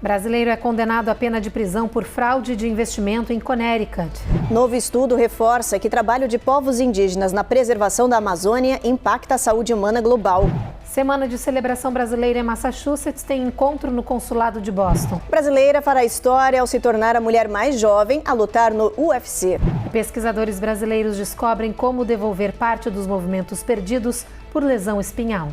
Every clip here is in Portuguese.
Brasileiro é condenado à pena de prisão por fraude de investimento em Connecticut. Novo estudo reforça que trabalho de povos indígenas na preservação da Amazônia impacta a saúde humana global. Semana de celebração brasileira em Massachusetts tem encontro no consulado de Boston. Brasileira fará história ao se tornar a mulher mais jovem a lutar no UFC. Pesquisadores brasileiros descobrem como devolver parte dos movimentos perdidos por lesão espinhal.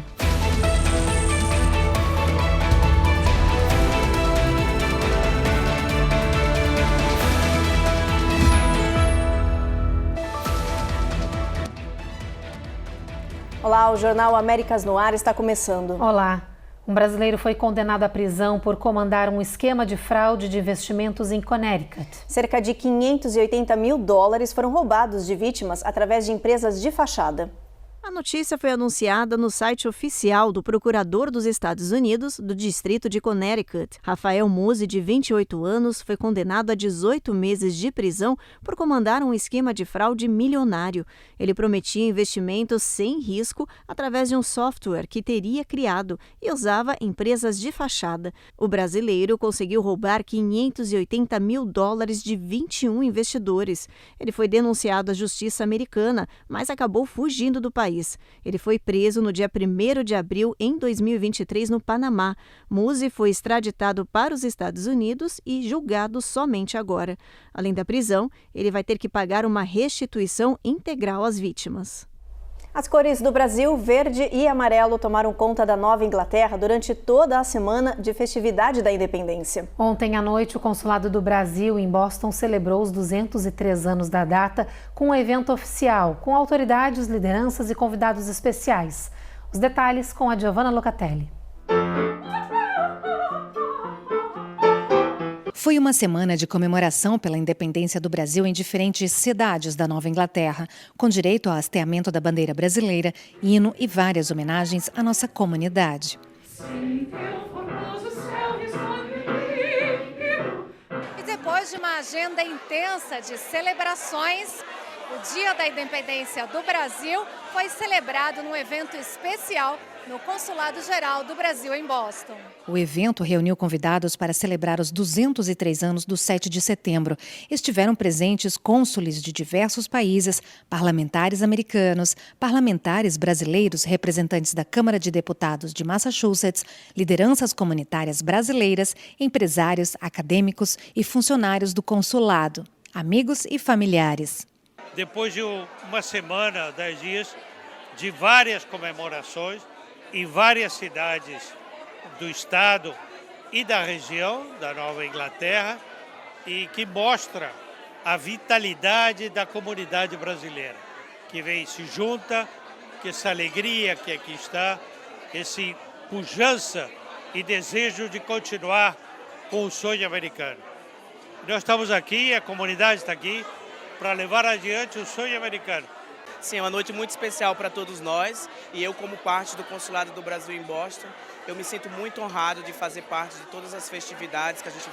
Olá, o Jornal Américas no Ar está começando. Olá. Um brasileiro foi condenado à prisão por comandar um esquema de fraude de investimentos em Connecticut. Cerca de 580 mil dólares foram roubados de vítimas através de empresas de fachada. A notícia foi anunciada no site oficial do procurador dos Estados Unidos do Distrito de Connecticut. Rafael Musi, de 28 anos, foi condenado a 18 meses de prisão por comandar um esquema de fraude milionário. Ele prometia investimentos sem risco através de um software que teria criado e usava empresas de fachada. O brasileiro conseguiu roubar 580 mil dólares de 21 investidores. Ele foi denunciado à justiça americana, mas acabou fugindo do país. Ele foi preso no dia 1º de abril em 2023 no Panamá. Musi foi extraditado para os Estados Unidos e julgado somente agora. Além da prisão, ele vai ter que pagar uma restituição integral às vítimas. As cores do Brasil, verde e amarelo, tomaram conta da Nova Inglaterra durante toda a semana de festividade da independência. Ontem à noite, o Consulado do Brasil em Boston celebrou os 203 anos da data com um evento oficial, com autoridades, lideranças e convidados especiais. Os detalhes com a Giovanna Locatelli. Foi uma semana de comemoração pela independência do Brasil em diferentes cidades da Nova Inglaterra, com direito ao hasteamento da bandeira brasileira, hino e várias homenagens à nossa comunidade. E depois de uma agenda intensa de celebrações, o Dia da Independência do Brasil foi celebrado num evento especial no Consulado Geral do Brasil em Boston. O evento reuniu convidados para celebrar os 203 anos do 7 de setembro. Estiveram presentes cônsules de diversos países, parlamentares americanos, parlamentares brasileiros, representantes da Câmara de Deputados de Massachusetts, lideranças comunitárias brasileiras, empresários, acadêmicos e funcionários do consulado, amigos e familiares. Depois de uma semana, 10 dias, de várias comemorações em várias cidades do estado e da região da Nova Inglaterra, e que mostra a vitalidade da comunidade brasileira, que vem se junta, que essa alegria que aqui está, esse pujança e desejo de continuar com o sonho americano. Nós estamos aqui, a comunidade está aqui, para levar adiante o sonho americano. Sim, é uma noite muito especial para todos nós, e eu, como parte do Consulado do Brasil em Boston, eu me sinto muito honrado de fazer parte de todas as festividades que a gente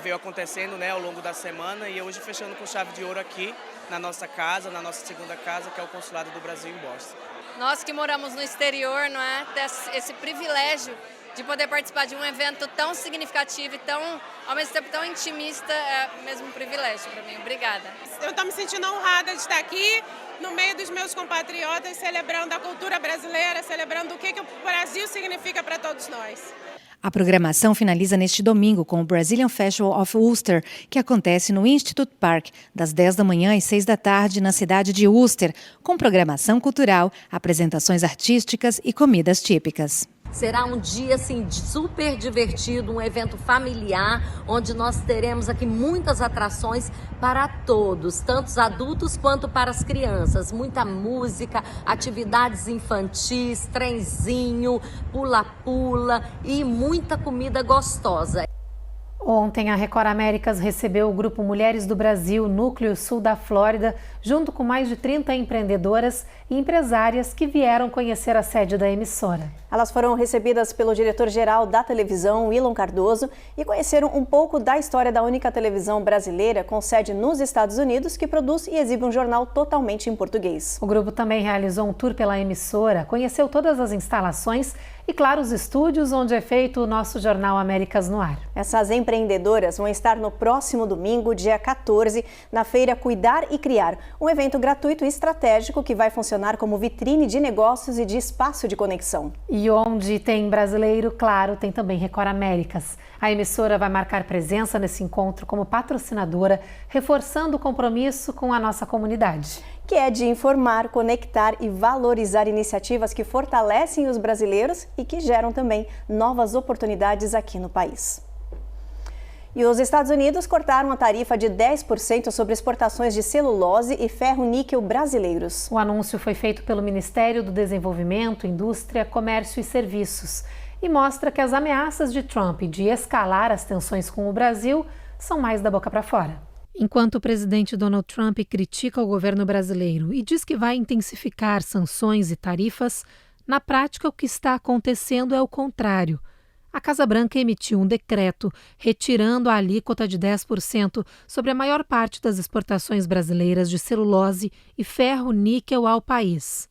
veio acontecendo, né, ao longo da semana, e hoje fechando com chave de ouro aqui na nossa casa, na nossa segunda casa, que é o Consulado do Brasil em Boston. Nós que moramos no exterior, não é, esse privilégio de poder participar de um evento tão significativo e ao mesmo tempo tão intimista, é mesmo um privilégio para mim. Obrigada. Eu estou me sentindo honrada de estar aqui no meio dos meus compatriotas, celebrando a cultura brasileira, celebrando o que o Brasil significa para todos nós. A programação finaliza neste domingo com o Brazilian Festival of Worcester, que acontece no Institute Park, das 10 da manhã às 6 da tarde, na cidade de Worcester, com programação cultural, apresentações artísticas e comidas típicas. Será um dia assim, super divertido, um evento familiar, onde nós teremos aqui muitas atrações para todos, tanto os adultos quanto para as crianças. Muita música, atividades infantis, trenzinho, pula-pula e muita comida gostosa. Ontem, a Record Américas recebeu o Grupo Mulheres do Brasil, Núcleo Sul da Flórida, junto com mais de 30 empreendedoras e empresárias que vieram conhecer a sede da emissora. Elas foram recebidas pelo diretor-geral da televisão, Willon Cardoso, e conheceram um pouco da história da única televisão brasileira com sede nos Estados Unidos, que produz e exibe um jornal totalmente em português. O grupo também realizou um tour pela emissora, conheceu todas as instalações e, claro, os estúdios onde é feito o nosso Jornal Américas no Ar. Essas empreendedoras vão estar no próximo domingo, dia 14, na feira Cuidar e Criar, um evento gratuito e estratégico que vai funcionar como vitrine de negócios e de espaço de conexão. E onde tem brasileiro, claro, tem também Record Américas. A emissora vai marcar presença nesse encontro como patrocinadora, reforçando o compromisso com a nossa comunidade. Que é de informar, conectar e valorizar iniciativas que fortalecem os brasileiros e que geram também novas oportunidades aqui no país. E os Estados Unidos cortaram a tarifa de 10% sobre exportações de celulose e ferro-níquel brasileiros. O anúncio foi feito pelo Ministério do Desenvolvimento, Indústria, Comércio e Serviços e mostra que as ameaças de Trump de escalar as tensões com o Brasil são mais da boca para fora. Enquanto o presidente Donald Trump critica o governo brasileiro e diz que vai intensificar sanções e tarifas, na prática o que está acontecendo é o contrário. A Casa Branca emitiu um decreto retirando a alíquota de 10% sobre a maior parte das exportações brasileiras de celulose e ferro-níquel ao país.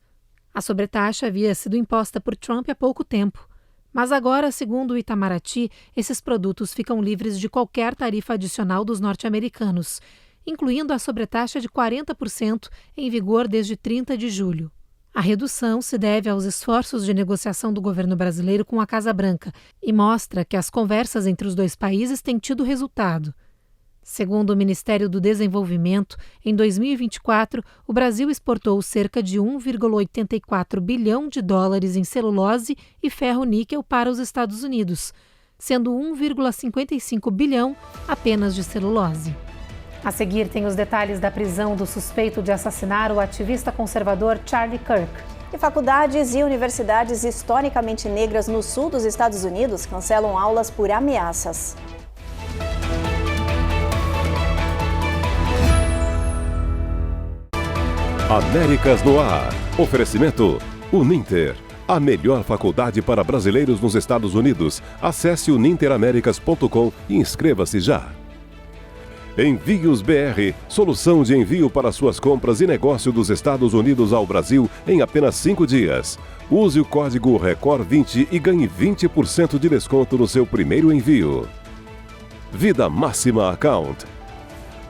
A sobretaxa havia sido imposta por Trump há pouco tempo. Mas agora, segundo o Itamaraty, esses produtos ficam livres de qualquer tarifa adicional dos norte-americanos, incluindo a sobretaxa de 40% em vigor desde 30 de julho. A redução se deve aos esforços de negociação do governo brasileiro com a Casa Branca e mostra que as conversas entre os dois países têm tido resultado. Segundo o Ministério do Desenvolvimento, em 2024, o Brasil exportou cerca de 1,84 bilhão de dólares em celulose e ferro-níquel para os Estados Unidos, sendo 1,55 bilhão apenas de celulose. A seguir tem os detalhes da prisão do suspeito de assassinar o ativista conservador Charlie Kirk. E faculdades e universidades historicamente negras no sul dos Estados Unidos cancelam aulas por ameaças. Américas no Ar. Oferecimento Uninter, a melhor faculdade para brasileiros nos Estados Unidos. Acesse uninteraméricas.com e inscreva-se já. Envios BR, solução de envio para suas compras e negócio dos Estados Unidos ao Brasil em apenas 5 dias. Use o código RECOR20 e ganhe 20% de desconto no seu primeiro envio. Vida Máxima Account.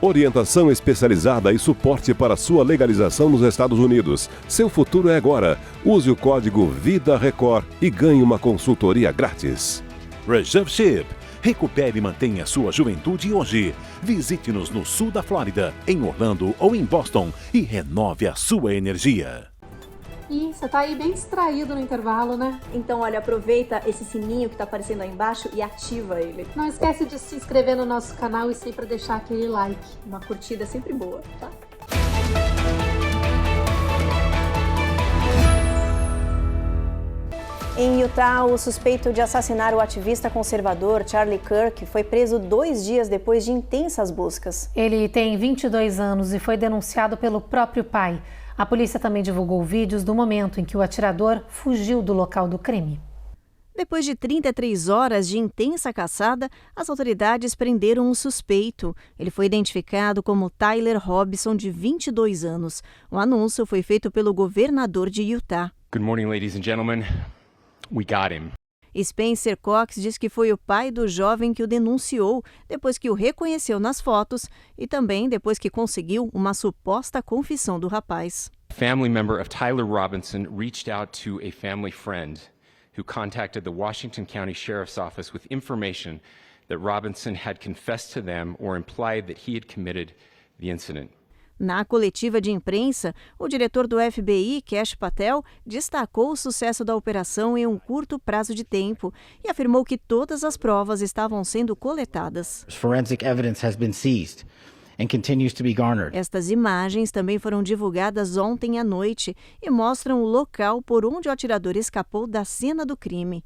Orientação especializada e suporte para sua legalização nos Estados Unidos. Seu futuro é agora. Use o código VIDARECOR e ganhe uma consultoria grátis. Reserve Ship. Recupere e mantenha sua juventude hoje. Visite-nos no sul da Flórida, em Orlando ou em Boston e renove a sua energia. E você tá aí bem distraído no intervalo, né? Então, olha, aproveita esse sininho que tá aparecendo aí embaixo e ativa ele. Não esquece de se inscrever no nosso canal e sempre deixar aquele like. Uma curtida é sempre boa, tá? Em Utah, o suspeito de assassinar o ativista conservador Charlie Kirk foi preso 2 dias depois de intensas buscas. Ele tem 22 anos e foi denunciado pelo próprio pai. A polícia também divulgou vídeos do momento em que o atirador fugiu do local do crime. Depois de 33 horas de intensa caçada, as autoridades prenderam um suspeito. Ele foi identificado como Tyler Robson, de 22 anos. O anúncio foi feito pelo governador de Utah. Good morning, ladies and gentlemen. We got him. Spencer Cox diz que foi o pai do jovem que o denunciou, depois que o reconheceu nas fotos e também depois que conseguiu uma suposta confissão do rapaz. A family member of Tyler Robinson reached out to a family friend who contacted the Washington County Sheriff's Office with information that Robinson had confessed to them or implied that he had committed the incident. Na coletiva de imprensa, o diretor do FBI, Kash Patel, destacou o sucesso da operação em um curto prazo de tempo e afirmou que todas as provas estavam sendo coletadas. Forensic evidence has been seized and continues to be garnered. Estas imagens também foram divulgadas ontem à noite e mostram o local por onde o atirador escapou da cena do crime.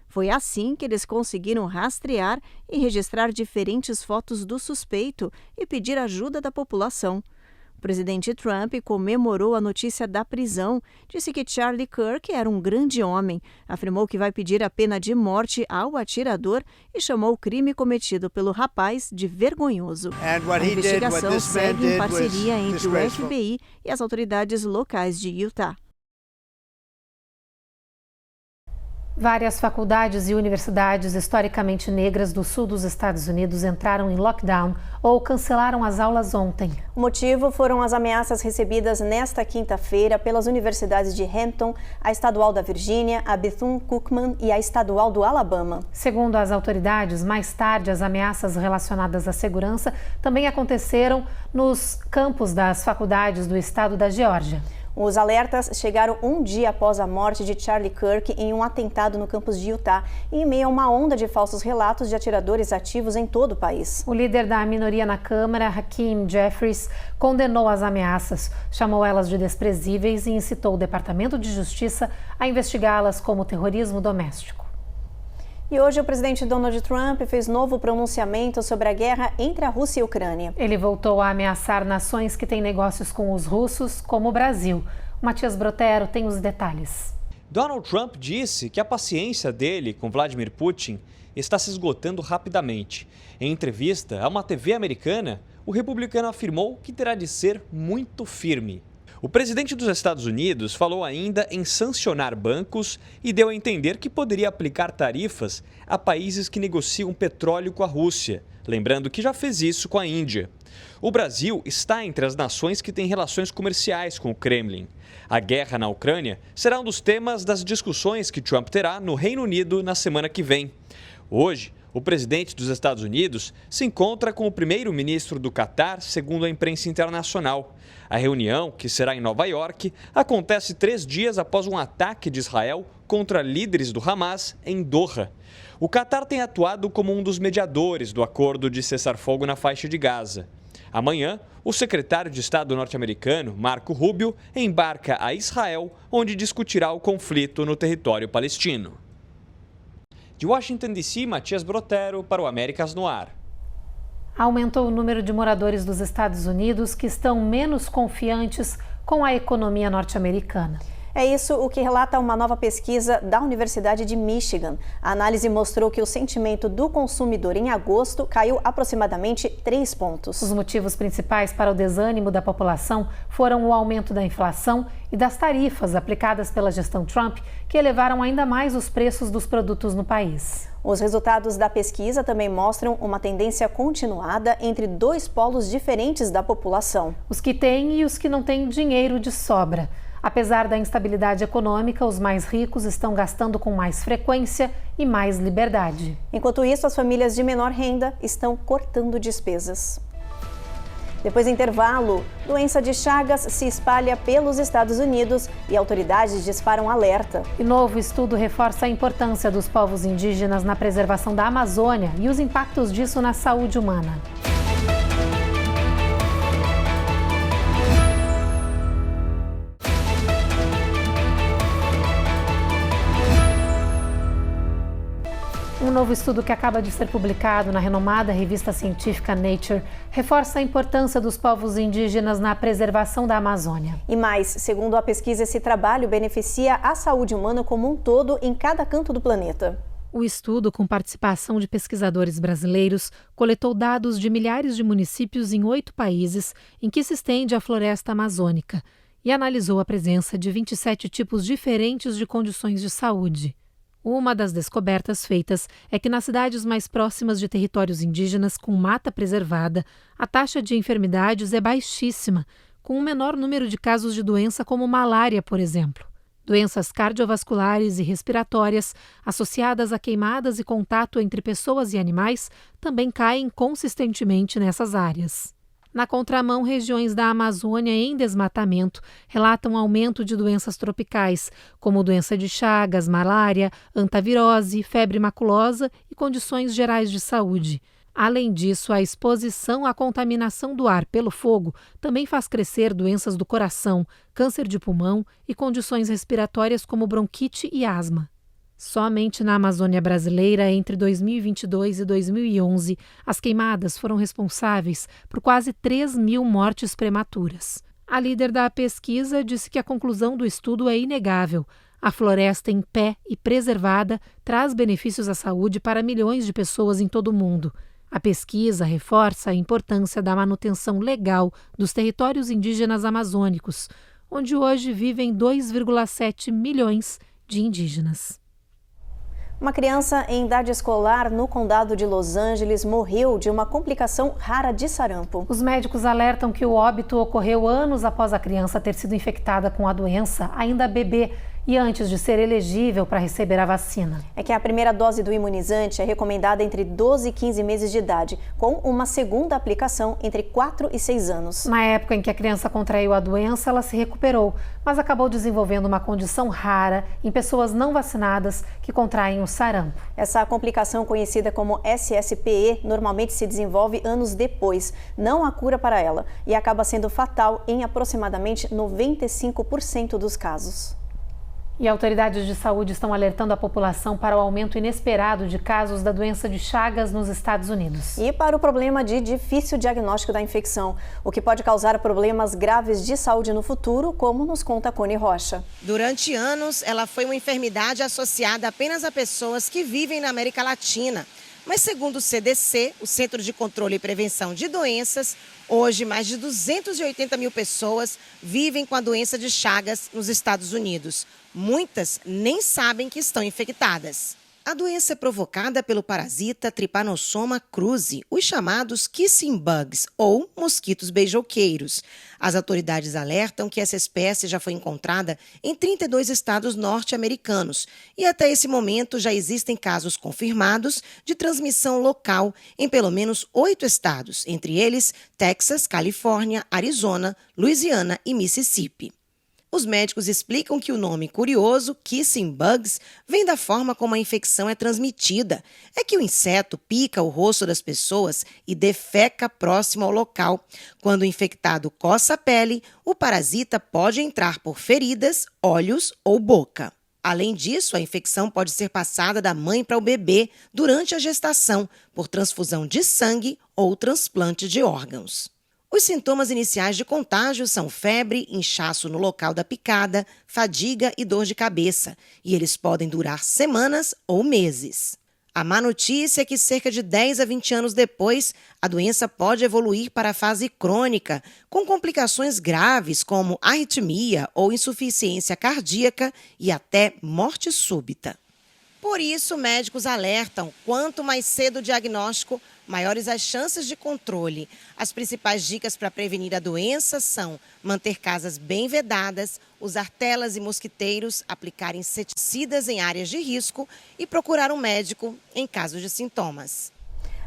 Foi assim que eles conseguiram rastrear e registrar diferentes fotos do suspeito e pedir ajuda da população. O presidente Trump comemorou a notícia da prisão, disse que Charlie Kirk era um grande homem, afirmou que vai pedir a pena de morte ao atirador e chamou o crime cometido pelo rapaz de vergonhoso. A investigação segue em parceria entre o FBI e as autoridades locais de Utah. Várias faculdades e universidades historicamente negras do sul dos Estados Unidos entraram em lockdown ou cancelaram as aulas ontem. O motivo foram as ameaças recebidas nesta quinta-feira pelas universidades de Hampton, a Estadual da Virgínia, a Bethune-Cookman e a Estadual do Alabama. Segundo as autoridades, mais tarde as ameaças relacionadas à segurança também aconteceram nos campos das faculdades do estado da Geórgia. Os alertas chegaram um dia após a morte de Charlie Kirk em um atentado no campus de Utah, em meio a uma onda de falsos relatos de atiradores ativos em todo o país. O líder da minoria na Câmara, Hakeem Jeffries, condenou as ameaças, chamou elas de desprezíveis e incitou o Departamento de Justiça a investigá-las como terrorismo doméstico. E hoje o presidente Donald Trump fez novo pronunciamento sobre a guerra entre a Rússia e a Ucrânia. Ele voltou a ameaçar nações que têm negócios com os russos, como o Brasil. O Matias Brotero tem os detalhes. Donald Trump disse que a paciência dele com Vladimir Putin está se esgotando rapidamente. Em entrevista a uma TV americana, o republicano afirmou que terá de ser muito firme. O presidente dos Estados Unidos falou ainda em sancionar bancos e deu a entender que poderia aplicar tarifas a países que negociam petróleo com a Rússia, lembrando que já fez isso com a Índia. O Brasil está entre as nações que têm relações comerciais com o Kremlin. A guerra na Ucrânia será um dos temas das discussões que Trump terá no Reino Unido na semana que vem. Hoje, o presidente dos Estados Unidos se encontra com o primeiro-ministro do Catar, segundo a imprensa internacional. A reunião, que será em Nova York, acontece 3 dias após um ataque de Israel contra líderes do Hamas em Doha. O Catar tem atuado como um dos mediadores do acordo de cessar-fogo na faixa de Gaza. Amanhã, o secretário de Estado norte-americano, Marco Rubio, embarca a Israel, onde discutirá o conflito no território palestino. De Washington, D.C., Matias Brotero para o Américas no Ar. Aumentou o número de moradores dos Estados Unidos que estão menos confiantes com a economia norte-americana. É isso o que relata uma nova pesquisa da Universidade de Michigan. A análise mostrou que o sentimento do consumidor em agosto caiu aproximadamente 3 pontos. Os motivos principais para o desânimo da população foram o aumento da inflação e das tarifas aplicadas pela gestão Trump, que elevaram ainda mais os preços dos produtos no país. Os resultados da pesquisa também mostram uma tendência continuada entre 2 polos diferentes da população. Os que têm e os que não têm dinheiro de sobra. Apesar da instabilidade econômica, os mais ricos estão gastando com mais frequência e mais liberdade. Enquanto isso, as famílias de menor renda estão cortando despesas. Depois do intervalo, doença de Chagas se espalha pelos Estados Unidos e autoridades disparam alerta. E novo estudo reforça a importância dos povos indígenas na preservação da Amazônia e os impactos disso na saúde humana. Um novo estudo que acaba de ser publicado na renomada revista científica Nature reforça a importância dos povos indígenas na preservação da Amazônia. E mais, segundo a pesquisa, esse trabalho beneficia a saúde humana como um todo em cada canto do planeta. O estudo, com participação de pesquisadores brasileiros, coletou dados de milhares de municípios em 8 países em que se estende a floresta amazônica e analisou a presença de 27 tipos diferentes de condições de saúde. Uma das descobertas feitas é que nas cidades mais próximas de territórios indígenas com mata preservada, a taxa de enfermidades é baixíssima, com um menor número de casos de doença como malária, por exemplo. Doenças cardiovasculares e respiratórias associadas a queimadas e contato entre pessoas e animais também caem consistentemente nessas áreas. Na contramão, regiões da Amazônia em desmatamento relatam aumento de doenças tropicais, como doença de Chagas, malária, antavirose, febre maculosa e condições gerais de saúde. Além disso, a exposição à contaminação do ar pelo fogo também faz crescer doenças do coração, câncer de pulmão e condições respiratórias como bronquite e asma. Somente na Amazônia brasileira, entre 2022 e 2011, as queimadas foram responsáveis por quase 3.000 mortes prematuras. A líder da pesquisa disse que a conclusão do estudo é inegável. A floresta em pé e preservada traz benefícios à saúde para milhões de pessoas em todo o mundo. A pesquisa reforça a importância da manutenção legal dos territórios indígenas amazônicos, onde hoje vivem 2,7 milhões de indígenas. Uma criança em idade escolar no condado de Los Angeles morreu de uma complicação rara de sarampo. Os médicos alertam que o óbito ocorreu anos após a criança ter sido infectada com a doença, ainda bebê, e antes de ser elegível para receber a vacina. É que a primeira dose do imunizante é recomendada entre 12 e 15 meses de idade, com uma segunda aplicação entre 4 e 6 anos. Na época em que a criança contraiu a doença, ela se recuperou, mas acabou desenvolvendo uma condição rara em pessoas não vacinadas que contraem o sarampo. Essa complicação, conhecida como SSPE, normalmente se desenvolve anos depois. Não há cura para ela e acaba sendo fatal em aproximadamente 95% dos casos. E autoridades de saúde estão alertando a população para o aumento inesperado de casos da doença de Chagas nos Estados Unidos. E para o problema de difícil diagnóstico da infecção, o que pode causar problemas graves de saúde no futuro, como nos conta Cone Rocha. Durante anos, ela foi uma enfermidade associada apenas a pessoas que vivem na América Latina. Mas segundo o CDC, o Centro de Controle e Prevenção de Doenças, hoje mais de 280 mil pessoas vivem com a doença de Chagas nos Estados Unidos. Muitas nem sabem que estão infectadas. A doença é provocada pelo parasita Trypanosoma cruzi, os chamados kissing bugs ou mosquitos beijoqueiros. As autoridades alertam que essa espécie já foi encontrada em 32 estados norte-americanos e até esse momento já existem casos confirmados de transmissão local em pelo menos 8 estados, entre eles Texas, Califórnia, Arizona, Louisiana e Mississippi. Os médicos explicam que o nome curioso, kissing bugs, vem da forma como a infecção é transmitida. É que o inseto pica o rosto das pessoas e defeca próximo ao local. Quando o infectado coça a pele, o parasita pode entrar por feridas, olhos ou boca. Além disso, a infecção pode ser passada da mãe para o bebê durante a gestação, por transfusão de sangue ou transplante de órgãos. Os sintomas iniciais de contágio são febre, inchaço no local da picada, fadiga e dor de cabeça, e eles podem durar semanas ou meses. A má notícia é que cerca de 10 a 20 anos depois, a doença pode evoluir para a fase crônica, com complicações graves como arritmia ou insuficiência cardíaca e até morte súbita. Por isso, médicos alertam, quanto mais cedo o diagnóstico, maiores as chances de controle. As principais dicas para prevenir a doença são manter casas bem vedadas, usar telas e mosquiteiros, aplicar inseticidas em áreas de risco e procurar um médico em caso de sintomas.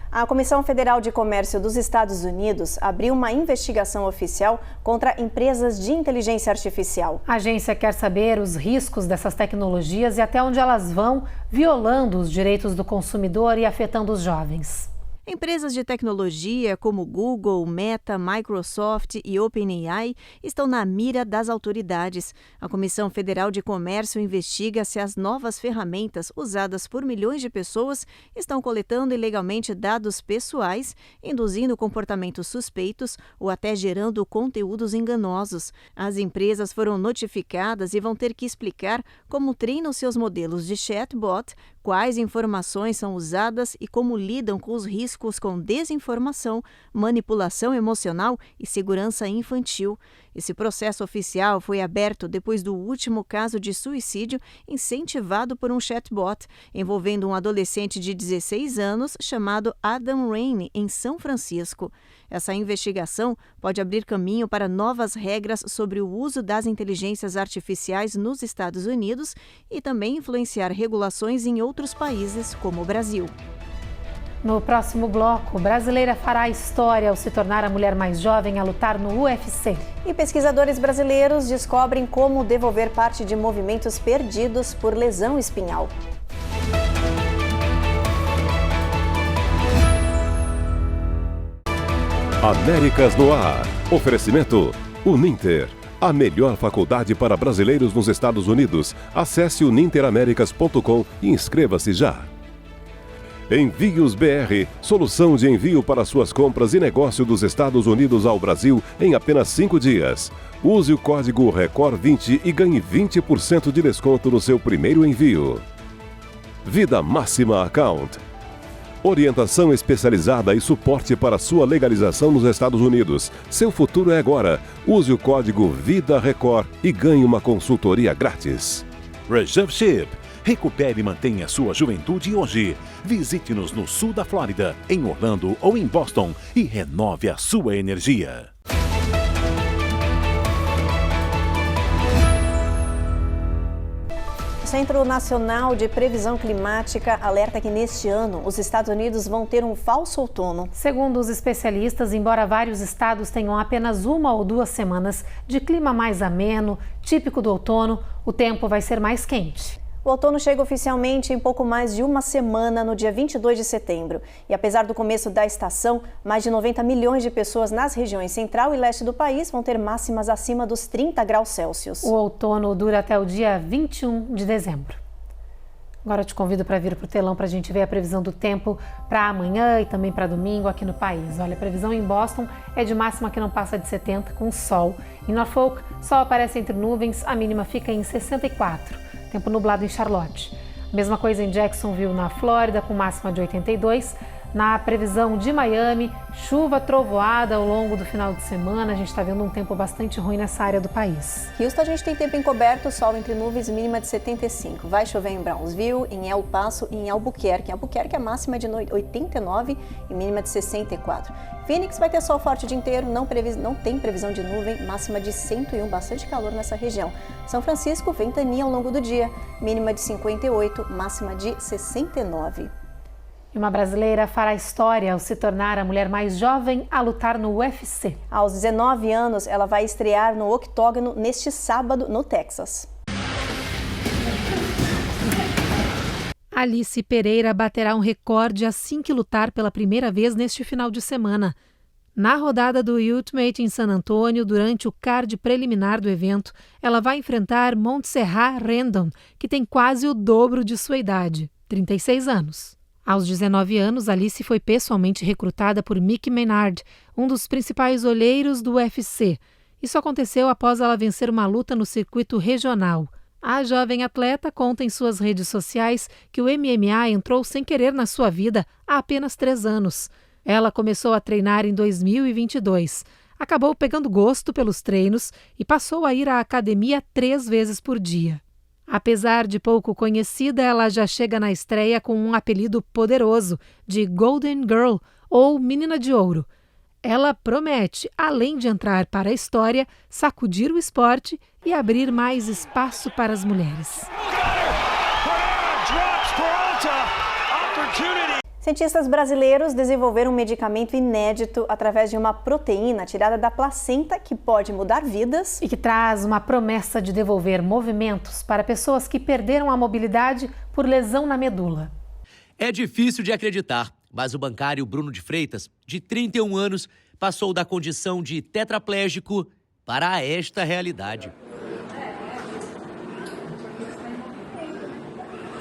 A Comissão Federal de Comércio dos Estados Unidos abriu uma investigação oficial contra empresas de inteligência artificial. A agência quer saber os riscos dessas tecnologias e até onde elas vão, violando os direitos do consumidor e afetando os jovens. Empresas de tecnologia como Google, Meta, Microsoft e OpenAI estão na mira das autoridades. A Comissão Federal de Comércio investiga se as novas ferramentas usadas por milhões de pessoas estão coletando ilegalmente dados pessoais, induzindo comportamentos suspeitos ou até gerando conteúdos enganosos. As empresas foram notificadas e vão ter que explicar como treinam seus modelos de chatbot, quais informações são usadas e como lidam com os riscos com desinformação, manipulação emocional e segurança infantil. Esse processo oficial foi aberto depois do último caso de suicídio incentivado por um chatbot, envolvendo um adolescente de 16 anos chamado Adam Raine, em São Francisco. Essa investigação pode abrir caminho para novas regras sobre o uso das inteligências artificiais nos Estados Unidos e também influenciar regulações em outros países, como o Brasil. No próximo bloco, brasileira fará história ao se tornar a mulher mais jovem a lutar no UFC. E pesquisadores brasileiros descobrem como devolver parte de movimentos perdidos por lesão espinhal. Américas no Ar. Oferecimento Uninter. A melhor faculdade para brasileiros nos Estados Unidos. Acesse uninteraméricas.com e inscreva-se já. Envios BR, solução de envio para suas compras e negócio dos Estados Unidos ao Brasil em apenas 5 dias. Use o código RECOR20 e ganhe 20% de desconto no seu primeiro envio. Vida Máxima Account. Orientação especializada e suporte para sua legalização nos Estados Unidos. Seu futuro é agora. Use o código VIDARECOR e ganhe uma consultoria grátis. Reserve Ship. Recupere e mantenha sua juventude hoje. Visite-nos no sul da Flórida, em Orlando ou em Boston e renove a sua energia. O Centro Nacional de Previsão Climática alerta que neste ano os Estados Unidos vão ter um falso outono. Segundo os especialistas, embora vários estados tenham apenas 1 ou 2 semanas de clima mais ameno, típico do outono, o tempo vai ser mais quente. O outono chega oficialmente em pouco mais de uma semana, no dia 22 de setembro. E apesar do começo da estação, mais de 90 milhões de pessoas nas regiões central e leste do país vão ter máximas acima dos 30 graus Celsius. O outono dura até o dia 21 de dezembro. Agora eu te convido para vir para o telão para a gente ver a previsão do tempo para amanhã e também para domingo aqui no país. Olha, a previsão em Boston é de máxima que não passa de 70, com sol. Em Norfolk, sol aparece entre nuvens, a mínima fica em 64. Tempo nublado em Charlotte. Mesma coisa em Jacksonville, na Flórida, com máxima de 82. Na previsão de Miami, chuva trovoada ao longo do final de semana. A gente está vendo um tempo bastante ruim nessa área do país. Houston, a gente tem tempo encoberto, sol entre nuvens, mínima de 75. Vai chover em Brownsville, em El Paso e em Albuquerque. Em Albuquerque, a máxima é de 89 e mínima de 64. Phoenix vai ter sol forte o dia inteiro, não tem previsão de nuvem, máxima de 101, bastante calor nessa região. São Francisco, ventania ao longo do dia, mínima de 58, máxima de 69. E uma brasileira fará história ao se tornar a mulher mais jovem a lutar no UFC. Aos 19 anos, ela vai estrear no octógono neste sábado, no Texas. Alice Pereira baterá um recorde assim que lutar pela primeira vez neste final de semana. Na rodada do Ultimate em San Antônio, durante o card preliminar do evento, ela vai enfrentar Montserrat Rendon, que tem quase o dobro de sua idade, 36 anos. Aos 19 anos, Alice foi pessoalmente recrutada por Mickey Maynard, um dos principais olheiros do UFC. Isso aconteceu após ela vencer uma luta no circuito regional. A jovem atleta conta em suas redes sociais que o MMA entrou sem querer na sua vida há apenas 3 anos. Ela começou a treinar em 2022. Acabou pegando gosto pelos treinos e passou a ir à academia 3 vezes por dia. Apesar de pouco conhecida, ela já chega na estreia com um apelido poderoso de Golden Girl ou Menina de Ouro. Ela promete, além de entrar para a história, sacudir o esporte e abrir mais espaço para as mulheres. Cientistas brasileiros desenvolveram um medicamento inédito através de uma proteína tirada da placenta que pode mudar vidas e que traz uma promessa de devolver movimentos para pessoas que perderam a mobilidade por lesão na medula. É difícil de acreditar, mas o bancário Bruno de Freitas, de 31 anos, passou da condição de tetraplégico para esta realidade.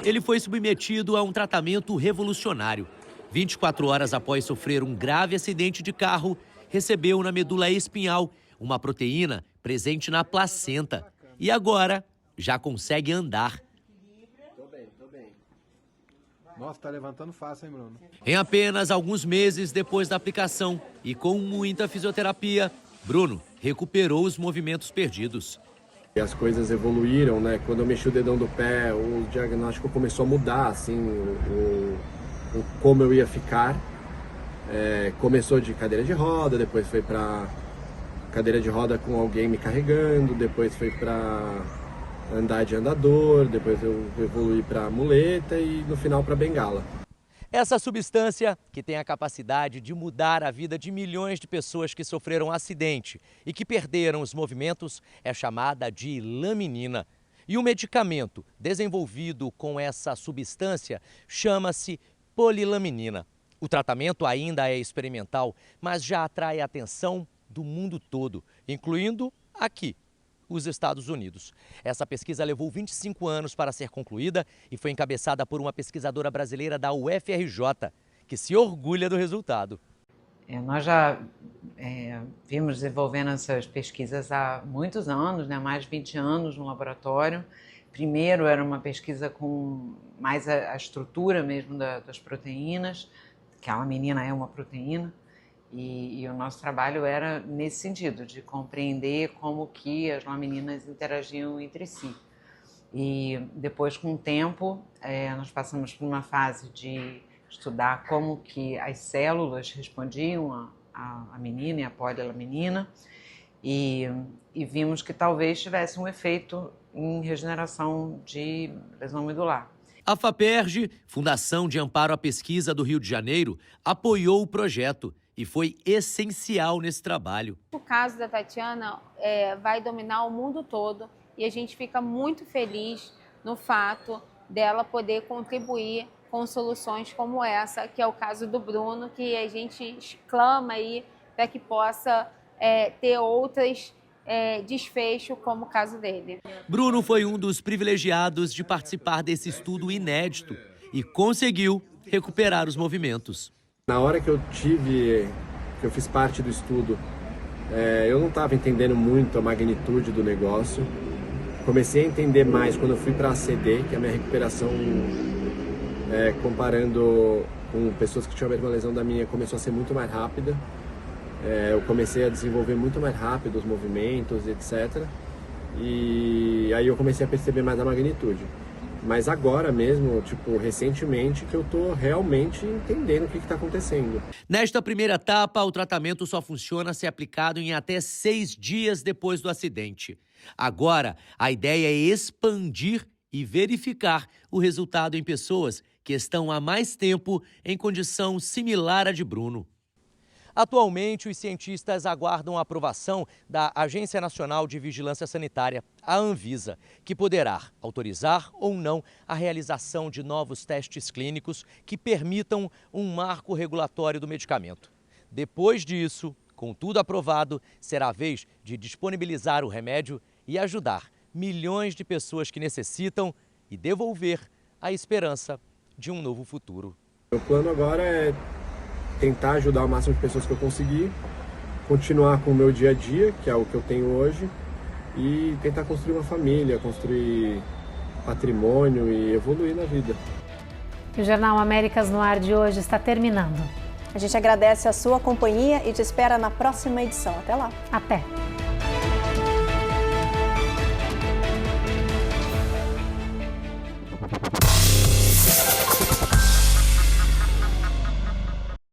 Ele foi submetido a um tratamento revolucionário. 24 horas após sofrer um grave acidente de carro, recebeu na medula espinhal uma proteína presente na placenta. E agora já consegue andar. Tô bem. Nossa, tá levantando fácil, hein, Bruno? Em apenas alguns meses depois da aplicação e com muita fisioterapia, Bruno recuperou os movimentos perdidos. E as coisas evoluíram, né? Quando eu mexi o dedão do pé, o diagnóstico começou a mudar, assim, como eu ia ficar. Começou de cadeira de roda, depois foi para cadeira de roda com alguém me carregando, depois foi para andar de andador, depois eu evoluí para muleta e no final para bengala. Essa substância, que tem a capacidade de mudar a vida de milhões de pessoas que sofreram acidente e que perderam os movimentos, é chamada de laminina. E o medicamento desenvolvido com essa substância chama-se polilaminina. O tratamento ainda é experimental, mas já atrai a atenção do mundo todo, incluindo aqui, os Estados Unidos. Essa pesquisa levou 25 anos para ser concluída e foi encabeçada por uma pesquisadora brasileira da UFRJ, que se orgulha do resultado. Nós já vimos desenvolvendo essas pesquisas há muitos anos, né? Mais de 20 anos no laboratório. Primeiro era uma pesquisa com mais a estrutura mesmo das proteínas, que a laminina é uma proteína. E o nosso trabalho era nesse sentido, de compreender como que as lamininas interagiam entre si. E depois, com o tempo, nós passamos por uma fase de estudar como que as células respondiam à menina e à polilaminina e vimos que talvez tivesse um efeito em regeneração de lesão medular. A FAPERJ, Fundação de Amparo à Pesquisa do Rio de Janeiro, apoiou o projeto e foi essencial nesse trabalho. O caso da Tatiana vai dominar o mundo todo e a gente fica muito feliz no fato dela poder contribuir com soluções como essa, que é o caso do Bruno, que a gente clama aí para que possa ter outras desfecho como o caso dele. Bruno foi um dos privilegiados de participar desse estudo inédito e conseguiu recuperar os movimentos. Na hora que eu fiz parte do estudo, eu não estava entendendo muito a magnitude do negócio. Comecei a entender mais quando eu fui para a ACD, que a minha recuperação, comparando com pessoas que tinham a mesma lesão da minha, começou a ser muito mais rápida. Eu comecei a desenvolver muito mais rápido os movimentos, etc. E aí eu comecei a perceber mais a magnitude. Mas agora mesmo, recentemente, que eu tô realmente entendendo o que está acontecendo. Nesta primeira etapa, o tratamento só funciona se aplicado em até 6 dias depois do acidente. Agora, a ideia é expandir e verificar o resultado em pessoas que estão há mais tempo em condição similar à de Bruno. Atualmente, os cientistas aguardam a aprovação da Agência Nacional de Vigilância Sanitária, a Anvisa, que poderá autorizar ou não a realização de novos testes clínicos que permitam um marco regulatório do medicamento. Depois disso, com tudo aprovado, será a vez de disponibilizar o remédio e ajudar milhões de pessoas que necessitam e devolver a esperança de um novo futuro. O plano agora é tentar ajudar o máximo de pessoas que eu conseguir, continuar com o meu dia a dia, que é o que eu tenho hoje, e tentar construir uma família, construir patrimônio e evoluir na vida. O Jornal Américas no Ar de hoje está terminando. A gente agradece a sua companhia e te espera na próxima edição. Até lá. Até.